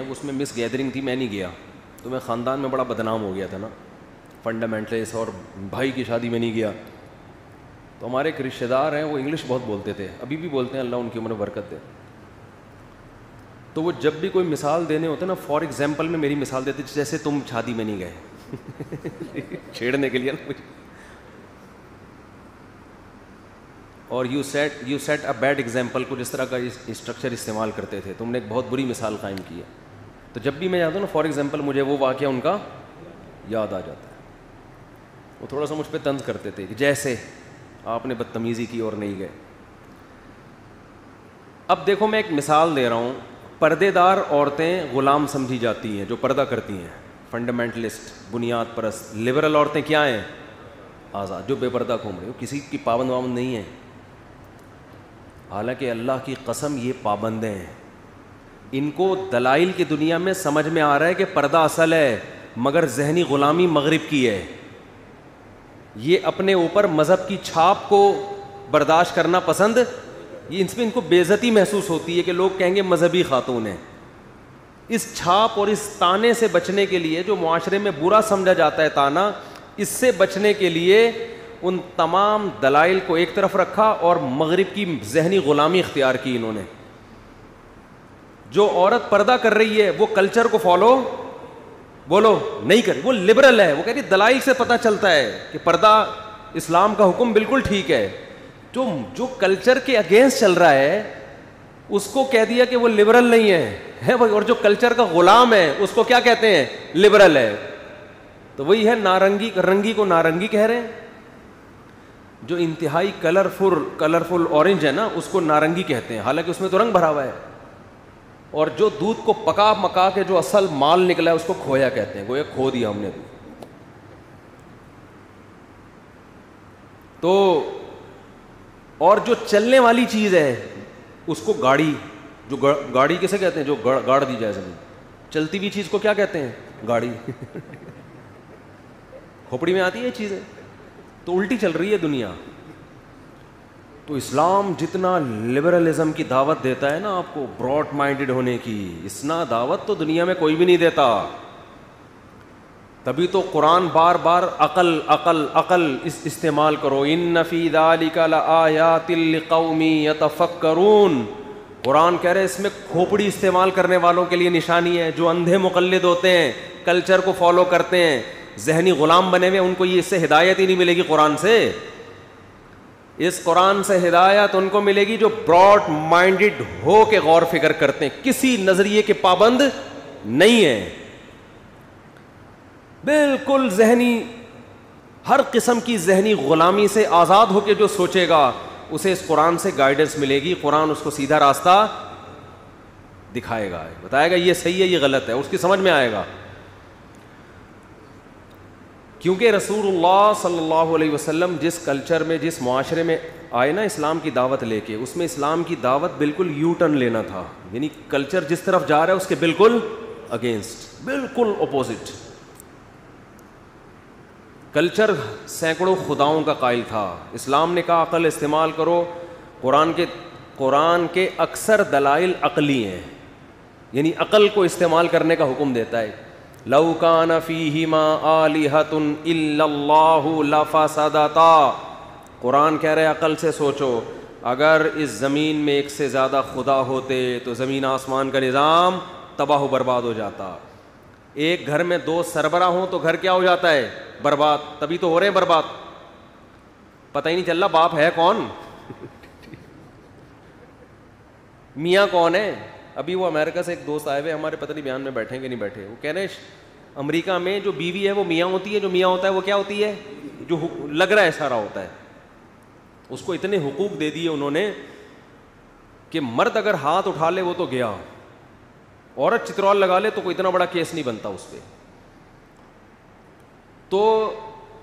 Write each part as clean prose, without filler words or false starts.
اس میں مس گیدرنگ تھی, میں نہیں گیا, تو میں خاندان میں بڑا بدنام ہو گیا تھا نا, فنڈامنٹلسٹ, اور بھائی کی شادی میں نہیں گیا. تو ہمارے ایک رشتہ دار ہیں, وہ انگلش بہت بولتے تھے, ابھی بھی بولتے ہیں, اللہ ان کی عمر برکت دے. تو وہ جب بھی کوئی مثال دینے ہوتے نا, فار ایگزامپل میں میری مثال دیتے جیسے تم شادی میں نہیں گئے, چھیڑنے کے لیے نا مجھے. اور you set a bad example, کچھ اس طرح کا اسٹرکچر استعمال کرتے تھے, تم نے ایک بہت بری مثال قائم کی ہے. تو جب بھی میں جاتا ہوں نا فار ایگزامپل, مجھے وہ واقعہ ان کا یاد آ جاتا ہے. وہ تھوڑا سا مجھ پہ طنز کرتے تھے کہ جیسے آپ نے بدتمیزی کی اور نہیں گئے. اب دیکھو میں ایک مثال دے رہا ہوں, پردے دار عورتیں غلام سمجھی جاتی ہیں جو پردہ کرتی ہیں, فنڈامنٹلسٹ, بنیاد پرست. لبرل عورتیں کیا ہیں؟ آزاد, جو بے پردہ گھوم رہی ہو, کسی کی پابند وابند نہیں ہیں. حالانکہ اللہ کی قسم یہ پابندیں ہیں. ان کو دلائل کی دنیا میں سمجھ میں آ رہا ہے کہ پردہ اصل ہے, مگر ذہنی غلامی مغرب کی ہے. یہ اپنے اوپر مذہب کی چھاپ کو برداشت کرنا پسند, یہ ان کو بے عزتی محسوس ہوتی ہے کہ لوگ کہیں گے مذہبی خاتون ہیں. اس چھاپ اور اس تانے سے بچنے کے لیے, جو معاشرے میں برا سمجھا جاتا ہے تانا, اس سے بچنے کے لیے ان تمام دلائل کو ایک طرف رکھا اور مغرب کی ذہنی غلامی اختیار کی انہوں نے. جو عورت پردہ کر رہی ہے وہ کلچر کو فالو بولو نہیں کر, وہ لبرل ہے. وہ کہہ رہی دلائل سے پتہ چلتا ہے کہ پردہ اسلام کا حکم بالکل ٹھیک ہے. جو کلچر کے اگینسٹ چل رہا ہے اس کو کہہ دیا کہ وہ لبرل نہیں ہے, اور جو کلچر کا غلام ہے اس کو کیا کہتے ہیں؟ لبرل ہے. تو وہی ہے نارنگی, رنگی کو نارنگی کہہ رہے ہیں. جو انتہائی کلرفل اورنج ہے نا, اس کو نارنگی کہتے ہیں, حالانکہ اس میں تو رنگ بھرا ہوا ہے. اور جو دودھ کو پکا مکا کے جو اصل مال نکلا ہے اس کو کھویا کہتے ہیں, گویا کھو دیا ہم نے. تو اور جو چلنے والی چیز ہے اس کو گاڑی, جو گاڑی کیسے کہتے ہیں؟ جو گاڑ دی جائے زمین, چلتی ہوئی چیز کو کیا کہتے ہیں؟ گاڑی. کھوپڑی میں آتی ہے یہ چیزیں, تو الٹی چل رہی ہے دنیا. تو اسلام جتنا لبرلزم کی دعوت دیتا ہے نا آپ کو, براڈ مائنڈڈ ہونے کی, اتنا دعوت تو دنیا میں کوئی بھی نہیں دیتا. تبھی تو قرآن بار بار عقل عقل عقل استعمال کرو. ان فی ذلک لآیات لقوم یتفکرون. قرآن کہہ رہے اس میں کھوپڑی استعمال کرنے والوں کے لیے نشانی ہے, جو اندھے مقلد ہوتے ہیں, کلچر کو فالو کرتے ہیں, ذہنی غلام بنے ہوئے, ان کو یہ اس سے ہدایت ہی نہیں ملے گی قرآن سے. اس قرآن سے ہدایت ان کو ملے گی جو براڈ مائنڈڈ ہو کے غور فکر کرتے ہیں, کسی نظریے کے پابند نہیں ہیں, بالکل ذہنی ہر قسم کی ذہنی غلامی سے آزاد ہو کے جو سوچے گا اسے اس قرآن سے گائیڈنس ملے گی. قرآن اس کو سیدھا راستہ دکھائے گا, بتائے گا یہ صحیح ہے یہ غلط ہے, اس کی سمجھ میں آئے گا. کیونکہ رسول اللہ صلی اللہ علیہ وسلم جس کلچر میں, جس معاشرے میں آئے نا اسلام کی دعوت لے کے, اس میں اسلام کی دعوت بالکل یو ٹرن لینا تھا. یعنی کلچر جس طرف جا رہا ہے اس کے بالکل اگینسٹ, بالکل اپوزٹ. کلچر سینکڑوں خداؤں کا قائل تھا, اسلام نے کہا عقل استعمال کرو. قرآن کے اکثر دلائل عقلی ہیں, یعنی عقل کو استعمال کرنے کا حکم دیتا ہے. لو کان فیہما آلہۃ الا اللہ لفسدتا. قرآن کہہ رہے عقل سے سوچو, اگر اس زمین میں ایک سے زیادہ خدا ہوتے تو زمین آسمان کا نظام تباہ و برباد ہو جاتا. ایک گھر میں دو سربراہ ہوں تو گھر کیا ہو جاتا ہے؟ برباد. تبھی تو ہو رہے ہیں برباد, پتہ ہی نہیں چل رہا باپ ہے کون, میاں کون ہے. ابھی وہ امریکہ سے ایک دوست آئے ہوئے ہمارے, پتہ نہیں بیان میں بیٹھیں کہ نہیں بیٹھے, وہ کہہ رہے ہیں امریکہ میں جو بیوی ہے وہ میاں ہوتی ہے, جو میاں ہوتا ہے وہ کیا ہوتی ہے؟ جو لگ رہا ہے سارا ہوتا ہے. اس کو اتنے حقوق دے دیے انہوں نے کہ مرد اگر ہاتھ اٹھا لے وہ تو گیا, عورت چترول لگا لے تو کوئی اتنا بڑا کیس نہیں بنتا اس پہ. تو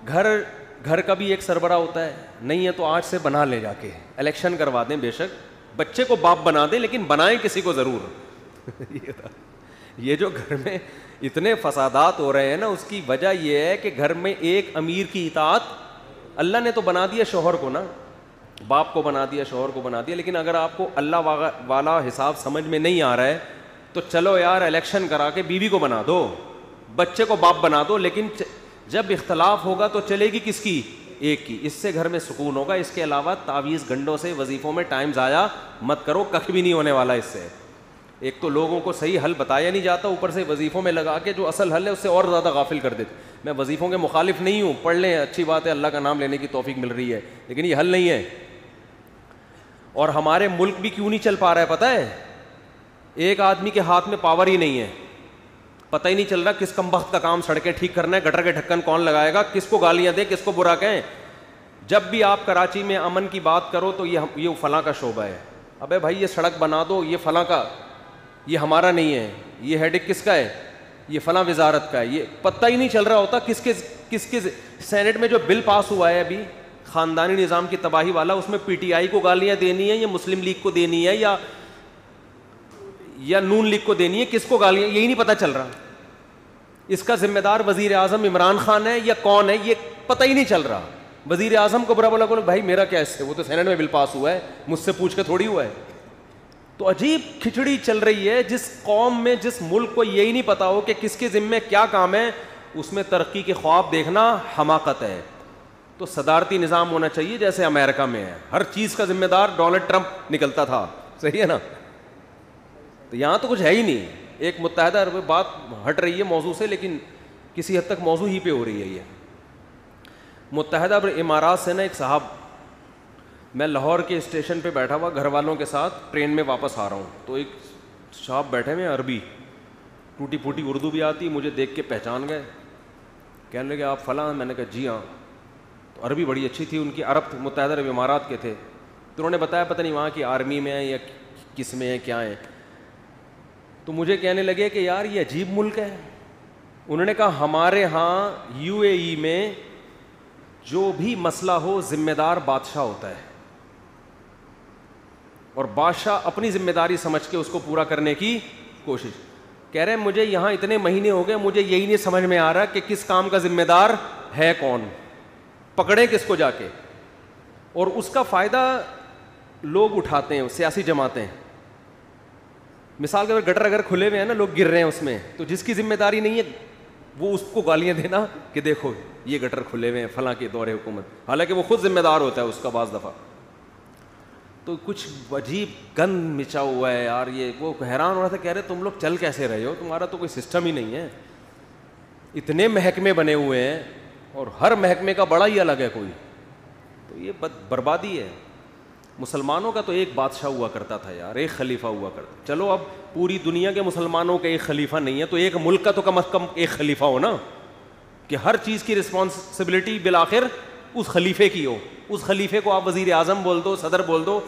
گھر کا بھی ایک سربراہ ہوتا ہے, نہیں ہے تو آج سے بنا لے, جا کے الیکشن کروا دیں, بے شک بچے کو باپ بنا دیں لیکن بنائیں کسی کو ضرور. یہ جو گھر میں اتنے فسادات ہو رہے ہیں نا, اس کی وجہ یہ ہے کہ گھر میں ایک امیر کی اطاعت, اللہ نے تو بنا دیا شوہر کو نا, باپ کو بنا دیا, شوہر کو بنا دیا, لیکن اگر آپ کو اللہ والا حساب سمجھ میں نہیں آ رہا ہے تو چلو یار الیکشن کرا کے بیوی کو بنا دو, بچے کو باپ بنا دو, لیکن جب اختلاف ہوگا تو چلے گی کس کی؟ ایک کی. اس سے گھر میں سکون ہوگا. اس کے علاوہ تعویذ گنڈوں سے وظیفوں میں ٹائم ضائع مت کرو, کخ بھی نہیں ہونے والا اس سے. ایک تو لوگوں کو صحیح حل بتایا نہیں جاتا, اوپر سے وظیفوں میں لگا کے جو اصل حل ہے اس سے اور زیادہ غافل کر دیتے. میں وظیفوں کے مخالف نہیں ہوں, پڑھ لیں, اچھی بات ہے, اللہ کا نام لینے کی توفیق مل رہی ہے, لیکن یہ حل نہیں ہے. اور ہمارے ملک بھی کیوں نہیں چل پا رہا ہے پتہ ہے؟ ایک آدمی کے ہاتھ میں پاور ہی نہیں ہے, پتہ ہی نہیں چل رہا کس کمبخت کا کام سڑکیں ٹھیک کرنا ہے, گٹر کے ڈھکن کون لگائے گا, کس کو گالیاں دیں, کس کو برا کہیں. جب بھی آپ کراچی میں امن کی بات کرو تو یہ فلاں کا شعبہ ہے. ابے بھائی یہ سڑک بنا دو, یہ فلاں کا, یہ ہمارا نہیں ہے, یہ ہیڈک کس کا ہے, یہ فلاں وزارت کا ہے. یہ پتہ ہی نہیں چل رہا ہوتا کس کے سینٹ میں جو بل پاس ہوا ہے ابھی خاندانی نظام کی تباہی والا, اس میں پی ٹی آئی کو گالیاں دینی ہے یا مسلم لیگ کو دینی ہے یا نون لیگ کو دینی ہے, کس کو گالیاں, یہی نہیں پتہ چل رہا. اس کا ذمہ دار وزیر اعظم عمران خان ہے یا کون ہے, یہ پتہ ہی نہیں چل رہا. وزیر اعظم کو برا بولا بولو بھائی میرا کیا اس سے, وہ تو سینٹ میں بل پاس ہوا ہے, مجھ سے پوچھ کے تھوڑی ہوا ہے. تو عجیب کھچڑی چل رہی ہے. جس قوم میں, جس ملک کو یہی نہیں پتا ہو کہ کس کے ذمے کیا کام ہے, اس میں ترقی کے خواب دیکھنا حماقت ہے. تو صدارتی نظام ہونا چاہیے جیسے امریکہ میں ہے, ہر چیز کا ذمہ دار ڈونلڈ ٹرمپ نکلتا تھا, صحیح ہے نا. تو یہاں تو کچھ ہے ہی نہیں. ایک متحدہ عرب, بات ہٹ رہی ہے موضوع سے لیکن کسی حد تک موضوع ہی پہ ہو رہی ہے. یہ متحدہ عرب امارات سے نا ایک صاحب, میں لاہور کے اسٹیشن پہ بیٹھا ہوا گھر والوں کے ساتھ ٹرین میں واپس آ رہا ہوں, تو ایک صاحب بیٹھے ہوئے عربی, ٹوٹی پھوٹی اردو بھی آتی, مجھے دیکھ کے پہچان گئے, کہنے لگے آپ فلاں. میں نے کہا جی ہاں. تو عربی بڑی اچھی تھی ان کی, عرب متحدہ عرب امارات کے تھے. تو انہوں نے بتایا پتہ نہیں وہاں کی آرمی میں ہے یا کس میں ہے, کیا ہے. تو مجھے کہنے لگے کہ یار یہ عجیب ملک ہے. انہوں نے کہا ہمارے ہاں یو اے ای میں جو بھی مسئلہ ہو ذمہ دار بادشاہ ہوتا ہے, اور بادشاہ اپنی ذمہ داری سمجھ کے اس کو پورا کرنے کی کوشش. کہہ رہے ہیں مجھے یہاں اتنے مہینے ہو گئے, مجھے یہی نہیں سمجھ میں آ رہا کہ کس کام کا ذمہ دار ہے کون, پکڑیں کس کو جا کے. اور اس کا فائدہ لوگ اٹھاتے ہیں, سیاسی جماعتیں. مثال کے طور پر گٹر اگر کھلے ہوئے ہیں نا, لوگ گر رہے ہیں اس میں, تو جس کی ذمہ داری نہیں ہے وہ اس کو گالیاں دینا کہ دیکھو یہ گٹر کھلے ہوئے ہیں فلاں کے دور حکومت, حالانکہ وہ خود ذمہ دار ہوتا ہے اس کا بعض دفعہ. تو کچھ عجیب گند مچا ہوا ہے یار. یہ وہ حیران ہو رہا تھا, کہہ رہے تم لوگ چل کیسے رہے ہو, تمہارا تو کوئی سسٹم ہی نہیں ہے. اتنے محکمے بنے ہوئے ہیں اور ہر محکمے کا بڑا ہی الگ ہے کوئی. تو یہ بربادی ہے. مسلمانوں کا تو ایک بادشاہ ہوا کرتا تھا یار, ایک خلیفہ ہوا کرتا. چلو اب پوری دنیا کے مسلمانوں کا ایک خلیفہ نہیں ہے, تو ایک ملک کا تو کم از کم ایک خلیفہ ہو نا, کہ ہر چیز کی رسپانسبلٹی بالآخر اس خلیفے کی ہو. اس خلیفے کو آپ وزیر اعظم بول دو, صدر بول دو,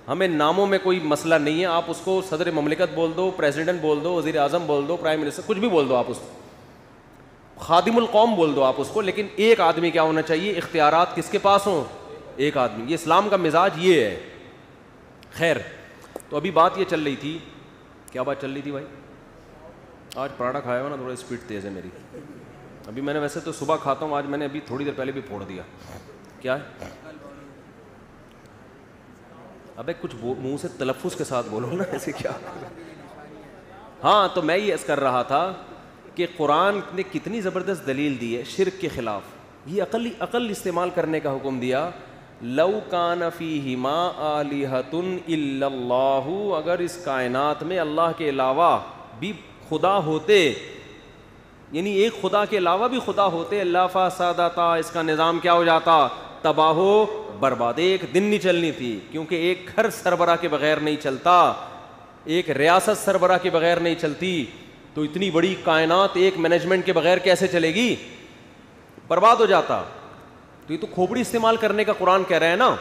ہمیں ناموں میں کوئی مسئلہ نہیں ہے. آپ اس کو صدر مملکت بول دو, پریزیڈنٹ بول دو, وزیر اعظم بول دو, پرائم منسٹر, کچھ بھی بول دو, آپ اس کو خادم القوم بول دو آپ اس کو, لیکن ایک آدمی کیا ہونا چاہیے, اختیارات کس کے پاس ہوں, ایک آدمی. یہ اسلام کا مزاج یہ ہے. خیر, تو ابھی بات یہ چل رہی تھی, کیا بات چل رہی تھی بھائی؟ آج پراٹھا کھایا ہوا نا, تھوڑا اسپیڈ تیز ہے میری. ابھی میں نے ویسے تو صبح کھاتا ہوں, آج میں نے ابھی تھوڑی دیر پہلے بھی پھوڑ دیا. کیا ہے؟ ابے کچھ منہ سے تلفظ کے ساتھ بولو نا, ایسے کیا. ہاں, تو میں یہ کر رہا تھا کہ قرآن نے کتنی زبردست دلیل دی ہے شرک کے خلاف. یہ عقل استعمال کرنے کا حکم دیا. لو کان فیہما آلہۃ الا اللہ, اگر اس کائنات میں اللہ کے علاوہ بھی خدا ہوتے, یعنی ایک خدا کے علاوہ بھی خدا ہوتے, اللہ فسادتا, اس کا نظام کیا ہو جاتا, تباہ و برباد. ایک دن نہیں چلنی تھی, کیونکہ ایک گھر سربراہ کے بغیر نہیں چلتا, ایک ریاست سربراہ کے بغیر نہیں چلتی. تو اتنی بڑی کائنات ایک مینجمنٹ کے بغیر کیسے چلے گی, برباد ہو جاتا. تو یہ تو کھوپڑی استعمال کرنے کا قرآن کہہ رہا ہے نا.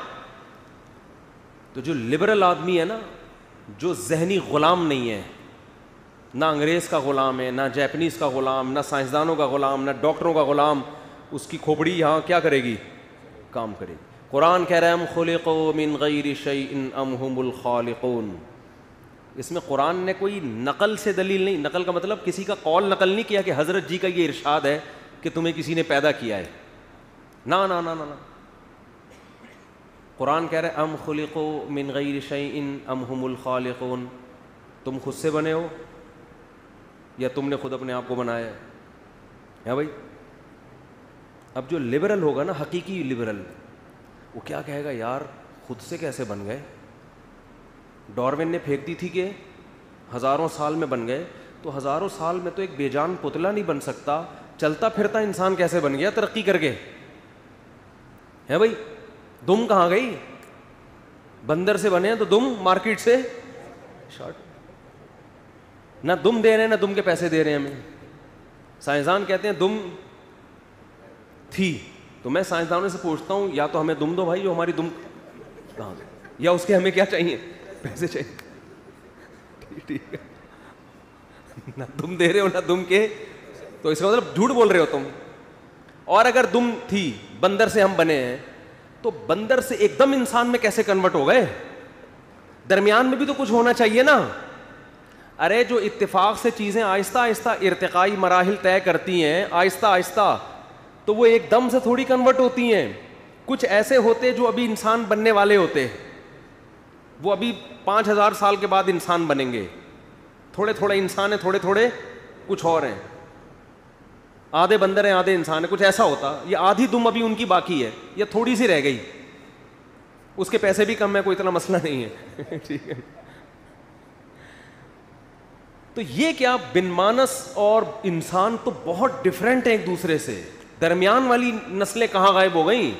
تو جو لبرل آدمی ہے نا, جو ذہنی غلام نہیں ہے, نہ انگریز کا غلام ہے, نہ جاپنیز کا غلام, نہ سائنسدانوں کا غلام, نہ ڈاکٹروں کا غلام, اس کی کھوپڑی یہاں کیا کرے گی, کام کرے گی. قرآن کہہ رہا ہے ام خلقوا من غیر شیء ام هم الخالقون. اس میں قرآن نے کوئی نقل سے دلیل نہیں, نقل کا مطلب کسی کا قول نقل نہیں کیا کہ حضرت جی کا یہ ارشاد ہے کہ تمہیں کسی نے پیدا کیا ہے. نا نا نا نا, قرآن کہہ رہے ام خلقوا من غیر شیء ام هم الخالقون, تم خود سے بنے ہو یا تم نے خود اپنے آپ کو بنایا ہے بھائی؟ اب جو لبرل ہوگا نا، حقیقی لبرل، وہ کیا کہے گا، یار خود سے کیسے بن گئے؟ ڈاروین نے پھینک دی تھی کہ ہزاروں سال میں بن گئے، تو ہزاروں سال میں تو ایک بے جان پتلا نہیں بن سکتا، چلتا پھرتا انسان کیسے بن گیا ترقی کر کے؟ ہے بھائی؟ دم کہاں گئی؟ بندر سے بنے ہیں تو دم مارکیٹ سے شارٹ، نہ دم دے رہے ہیں نہ دم کے پیسے دے رہے ہیں ہمیں. سائنسدان کہتے ہیں دم تھی، تو میں سائنسدانوں سے پوچھتا ہوں یا تو ہمیں دم دو بھائی، جو ہماری دم کہاں گئی، یا اس کے ہمیں کیا چاہیے، پیسے چاہیے. ٹھیک ہے، نہ دم دے رہے ہو نہ دم کے، تو اس کا مطلب جھوٹ بول رہے ہو تم. اور اگر دم تھی، بندر سے ہم بنے ہیں، تو بندر سے ایک دم انسان میں کیسے کنورٹ ہو گئے؟ درمیان میں بھی تو کچھ ہونا چاہیے نا. ارے جو اتفاق سے چیزیں آہستہ آہستہ ارتقائی مراحل طے کرتی ہیں آہستہ آہستہ، تو وہ ایک دم سے تھوڑی کنورٹ ہوتی ہیں. کچھ ایسے ہوتے جو ابھی انسان بننے والے ہوتے، وہ ابھی 5000 سال کے بعد انسان بنیں گے. تھوڑے تھوڑے انسان ہیں، تھوڑے تھوڑے کچھ اور ہیں، آدھے بندر ہیں آدھے انسان ہیں، کچھ ایسا ہوتا. یہ آدھی دم ابھی ان کی باقی ہے، یہ تھوڑی سی رہ گئی، اس کے پیسے بھی کم ہے، کوئی اتنا مسئلہ نہیں ہے. ٹھیک ہے، تو یہ کیا بن مانس اور انسان تو بہت ڈفرینٹ ہیں ایک دوسرے سے. درمیان والی نسلیں کہاں غائب ہو گئیں؟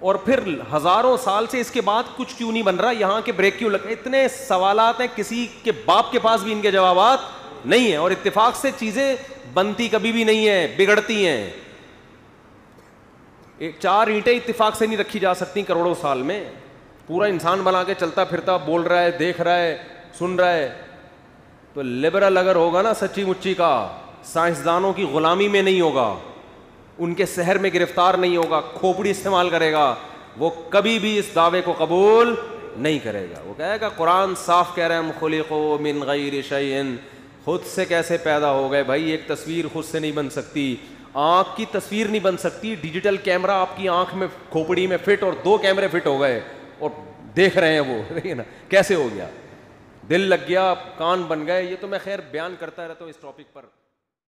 اور پھر ہزاروں سال سے اس کے بعد کچھ کیوں نہیں بن رہا؟ یہاں کے بریک کیوں لگ؟ اتنے سوالات ہیں، کسی کے باپ کے پاس بھی ان کے جوابات نہیں ہیں. اور اتفاق سے چیزیں بنتی کبھی بھی نہیں ہیں، بگڑتی ہیں. 4 اینٹیں اتفاق سے نہیں رکھی جا سکتی کروڑوں سال میں. پورا انسان بنا کے چلتا پھرتا، بول رہا ہے، دیکھ رہا ہے، سن رہا ہے. تو لبرل اگر ہوگا نا سچی مچی کا، سائنسدانوں کی غلامی میں نہیں ہوگا، ان کے سحر میں گرفتار نہیں ہوگا، کھوپڑی استعمال کرے گا، وہ کبھی بھی اس دعوے کو قبول نہیں کرے گا. وہ کہے گا قرآن صاف کہہ رہے ہیں، ہم خلقوا من غیر شیء، خود سے کیسے پیدا ہو گئے بھائی؟ ایک تصویر خود سے نہیں بن سکتی، آنکھ کی تصویر نہیں بن سکتی. ڈیجیٹل کیمرہ آپ کی آنکھ میں کھوپڑی میں فٹ، اور 2 کیمرے فٹ ہو گئے اور دیکھ رہے ہیں وہ، دیکھیے نا کیسے ہو گیا. دل لگ گیا، کان بن گئے. یہ تو میں خیر بیان کرتا رہتا ہوں اس ٹاپک پر.